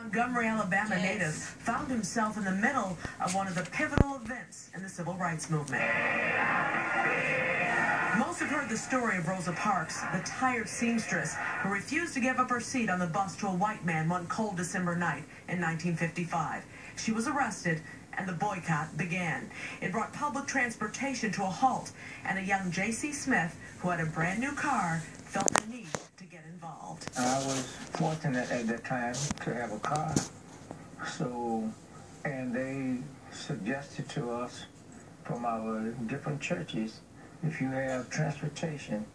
Montgomery, Alabama native found himself in the middle of one of the pivotal events in the civil rights movement. Most have heard the story of Rosa Parks, the tired seamstress who refused to give up her seat on the bus to a white man one cold December night in 1955. She was arrested, and the boycott began. It brought public transportation to a halt, and a young Jc Smith, who had a brand new car, felt the need to get involved. I was fortunate at that time to have a car, and they suggested to us from our different churches, if you have transportation,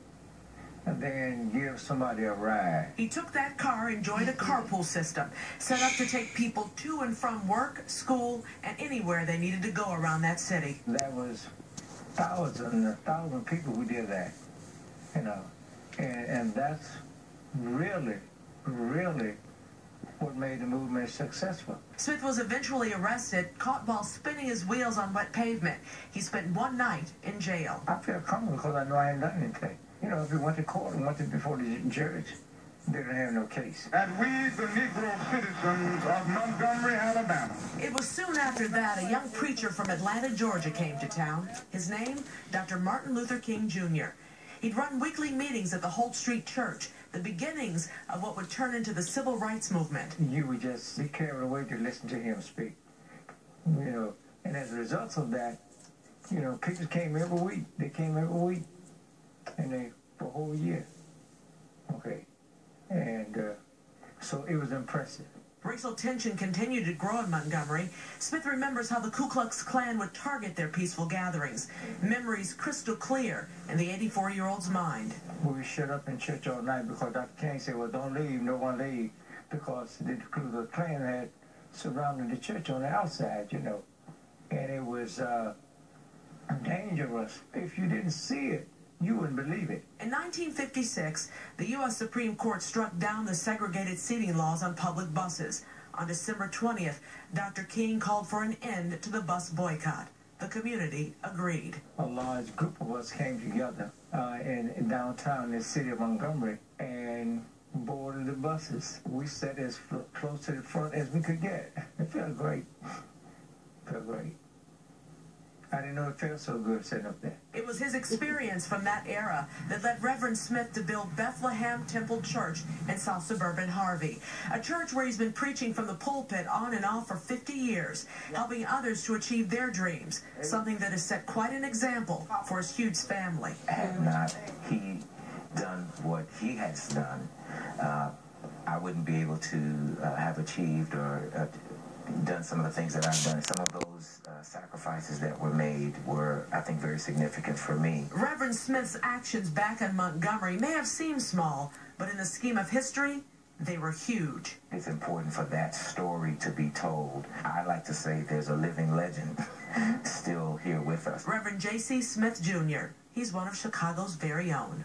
then give somebody a ride. He took that car and joined a carpool system set up to take people to and from work, school, and anywhere they needed to go around that city. There was thousands and thousands of people who did that, you know, and that's really what made the movement successful. Smith was eventually arrested, caught while spinning his wheels on wet pavement. He spent one night in jail. I feel comfortable because I know I hadn't done anything. You know, if we went to court and went before the judge, they didn't have no case. And we, the Negro citizens of Montgomery, Alabama. It was soon after that a young preacher from Atlanta, Georgia came to town. His name, Dr. Martin Luther King Jr. He'd run weekly meetings at the Holt Street Church, the beginnings of what would turn into the civil rights movement. You would just be carried away to listen to him speak, you know, and as a result of that, you know, people came every week. They came every week, and for a whole year, okay, and so it was impressive. Racial tension continued to grow in Montgomery. Smith remembers how the Ku Klux Klan would target their peaceful gatherings. Memories crystal clear in the 84-year-old's mind. We were shut up in church all night because Dr. King said, well, don't leave, no one leave, because the Ku Klux Klan had surrounded the church on the outside, you know, and it was dangerous. If you didn't see it, you wouldn't believe it. In 1956, the U.S. Supreme Court struck down the segregated seating laws on public buses. On December 20th, Dr. King called for an end to the bus boycott. The community agreed. A large group of us came together in downtown in the city of Montgomery and boarded the buses. We sat as close to the front as we could get. It felt great. It felt great. I didn't know it felt so good sitting up there. It was his experience from that era that led Rev Smith to build Bethlehem Temple Church in South Suburban Harvey, a church where he's been preaching from the pulpit on and off for 50 years, helping others to achieve their dreams, something that has set quite an example for his huge family. Had not he done what he has done, I wouldn't be able to have achieved or done some of the things that I've done. Some of those sacrifices that were made were, I think, very significant for me. Reverend Smith's actions back in Montgomery may have seemed small, but in the scheme of history, they were huge. It's important for that story to be told. I like to say there's a living legend still here with us. Rev Jc Smith Jr. He's one of Chicago's very own.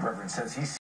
Reverend says he's